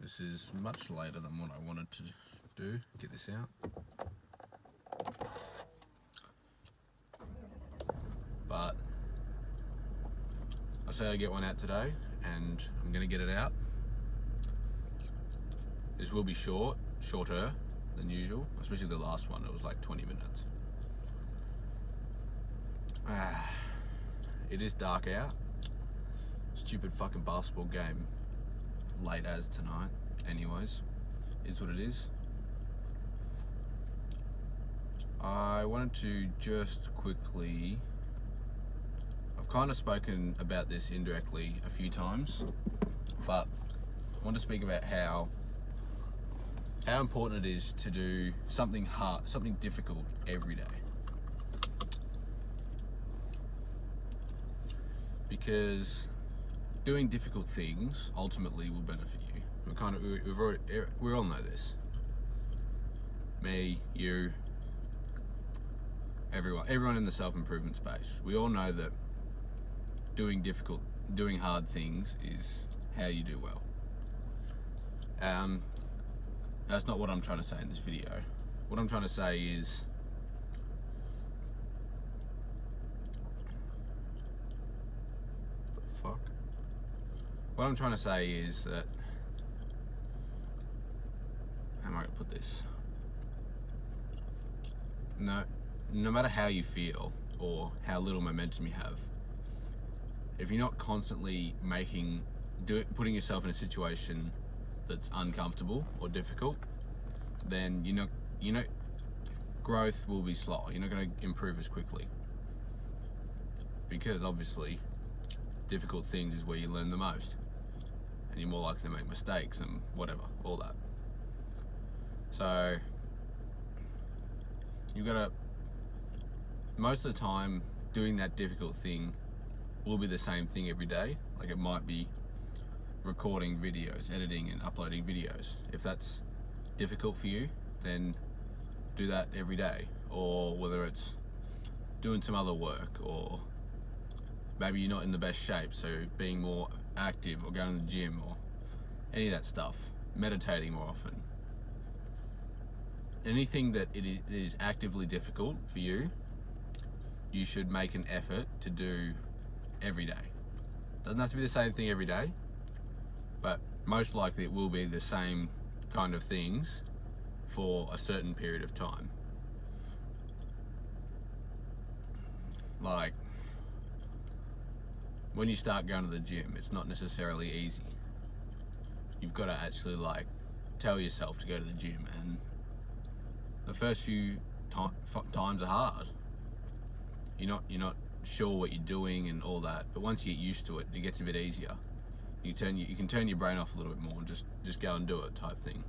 This is much later than what I wanted to do. Get this out. But I say I get one out today, and I'm gonna get it out. This will be shorter than usual, especially the last one. It was like 20 minutes. It is dark out. Stupid fucking basketball game late as tonight. Anyways, is what it is. I wanted to just quickly, I've kind of spoken about this indirectly a few times, but I want to speak about how important it is to do something hard, something difficult every day. Because doing difficult things ultimately will benefit you. We all know this. Me, you, everyone in the self-improvement space. We all know that doing hard things is how you do well. That's not what I'm trying to say in this video. What I'm trying to say is What I'm trying to say is that, how am I going to put this? No matter how you feel or how little momentum you have, if you're not constantly putting yourself in a situation that's uncomfortable or difficult, then growth will be slow. You're not going to improve as quickly, because obviously difficult things is where you learn the most, and you're more likely to make mistakes and whatever, all that. So most of the time, doing that difficult thing will be the same thing every day. Like, it might be recording videos, editing and uploading videos. If that's difficult for you, then do that every day. Or whether it's doing some other work, or maybe you're not in the best shape, so being more active or going to the gym or any of that stuff, meditating more often. Anything that it is actively difficult for you, you should make an effort to do every day. Doesn't have to be the same thing every day, but most likely it will be the same kind of things for a certain period of time. Like, when you start going to the gym, it's not necessarily easy. You've got to actually tell yourself to go to the gym, and the first few times are hard. You're not sure what you're doing and all that, but once you get used to it, it gets a bit easier. You can turn your brain off a little bit more and just go and do it, type thing.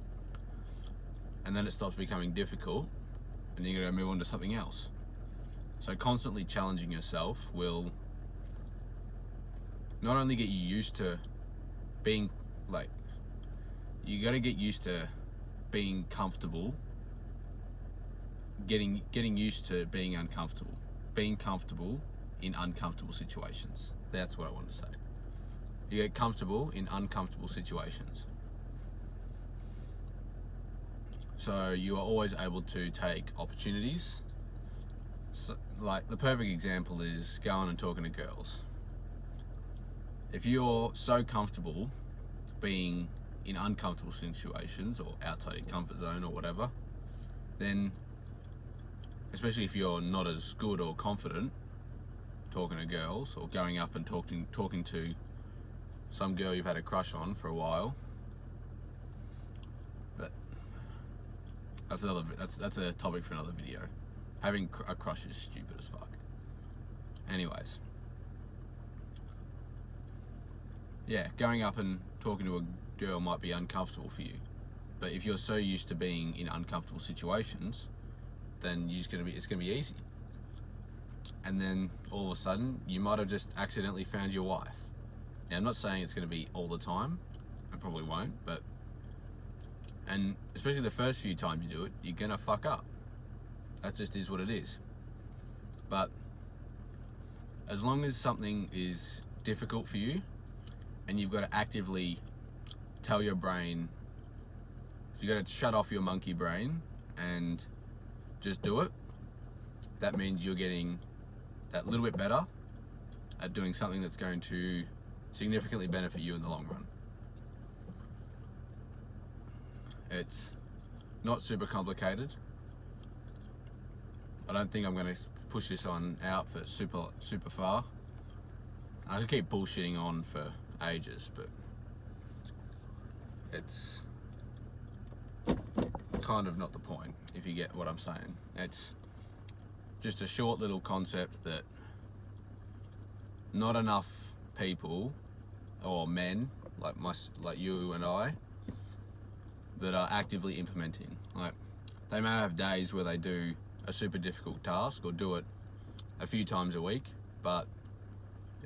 And then it stops becoming difficult, and you're gonna move on to something else. So constantly challenging yourself will not only get you used to being you got to get used to being comfortable, getting used to being uncomfortable, being comfortable in uncomfortable situations. That's what I want to say. You get comfortable in uncomfortable situations, so you are always able to take opportunities. So, the perfect example is going and talking to girls. If you're so comfortable being in uncomfortable situations or outside your comfort zone or whatever, then, especially if you're not as good or confident talking to girls or going up and talking to some girl you've had a crush on for a while, but that's a topic for another video. Having a crush is stupid as fuck. Anyways, yeah, going up and talking to a girl might be uncomfortable for you, but if you're so used to being in uncomfortable situations, then it's gonna be easy. And then all of a sudden, you might have just accidentally found your wife. Now, I'm not saying it's gonna be all the time. I probably won't, and especially the first few times you do it, you're gonna fuck up. That just is what it is. But as long as something is difficult for you, and you've got to actively tell your brain You got to shut off your monkey brain and just do it. That means you're getting that little bit better at doing something that's going to significantly benefit you in the long run. It's not super complicated. I don't think I'm going to push this on out for super far. I could keep bullshitting on for ages, but it's kind of not the point, if you get what I'm saying. It's just a short little concept that not enough people or men like you and I that are actively implementing. Like, they may have days where they do a super difficult task or do it a few times a week, but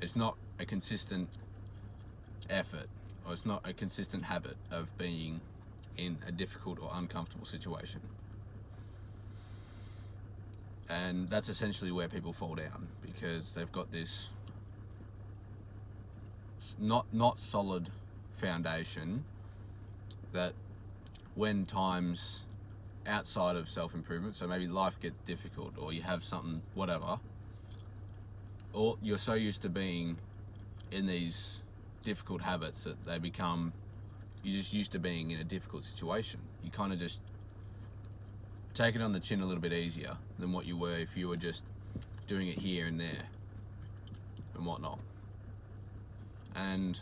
it's not a consistent effort, or it's not a consistent habit of being in a difficult or uncomfortable situation. And that's essentially where people fall down, because they've got this not solid foundation that when times outside of self-improvement, so maybe life gets difficult or you have something, whatever, or you're so used to being in these difficult habits that they become, you're just used to being in a difficult situation. You kind of just take it on the chin a little bit easier than what you were if you were just doing it here and there and whatnot. And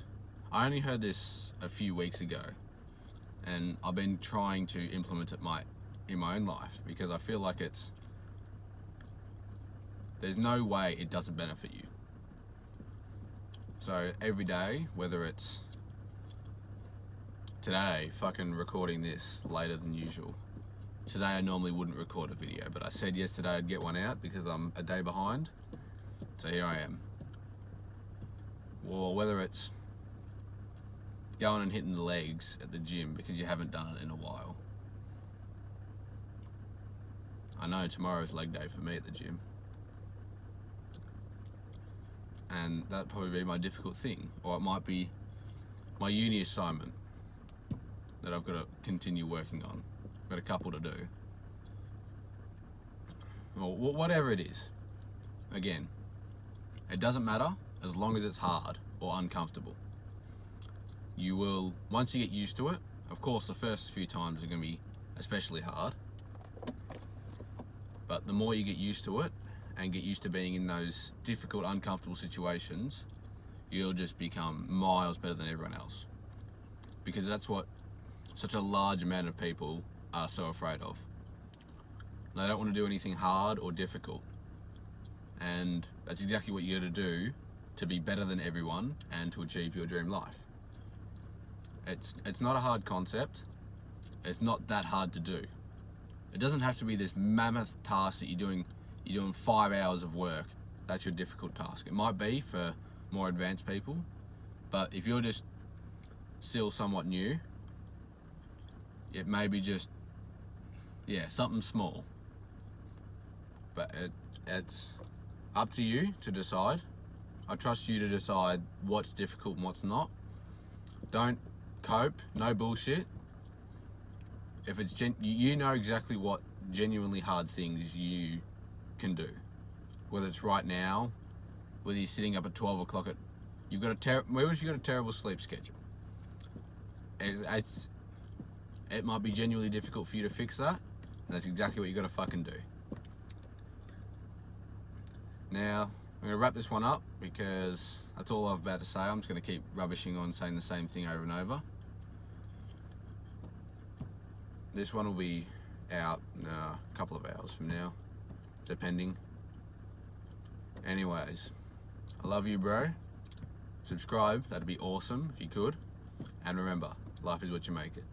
I only heard this a few weeks ago, and I've been trying to implement it in my own life, because I feel like there's no way it doesn't benefit you. So every day, whether it's today, fucking recording this later than usual. Today I normally wouldn't record a video, but I said yesterday I'd get one out because I'm a day behind. So here I am. Or whether it's going and hitting the legs at the gym because you haven't done it in a while. I know tomorrow's leg day for me at the gym. And that'd probably be my difficult thing. Or it might be my uni assignment that I've got to continue working on. I've got a couple to do. Or whatever it is. Again, it doesn't matter as long as it's hard or uncomfortable. You will, once you get used to it, of course the first few times are going to be especially hard. But the more you get used to it and get used to being in those difficult, uncomfortable situations, you'll just become miles better than everyone else. Because that's what such a large amount of people are so afraid of. They don't want to do anything hard or difficult. And that's exactly what you got to do to be better than everyone and to achieve your dream life. It's not a hard concept. It's not that hard to do. It doesn't have to be this mammoth task that you're doing 5 hours of work. That's your difficult task. It might be for more advanced people, but if you're just still somewhat new, it may be just, something small. But it's up to you to decide. I trust you to decide what's difficult and what's not. Don't cope, no bullshit. If it's you know exactly what genuinely hard things you can do. Whether it's right now, whether you're sitting up at 12 o'clock you've got a terrible sleep schedule. It might be genuinely difficult for you to fix that, and that's exactly what you got to fucking do. Now, I'm going to wrap this one up because that's all I've about to say. I'm just going to keep rubbishing on saying the same thing over and over. This one will be out in a couple of hours from now, depending. Anyways, I love you, bro. Subscribe, that'd be awesome if you could. And remember, life is what you make it.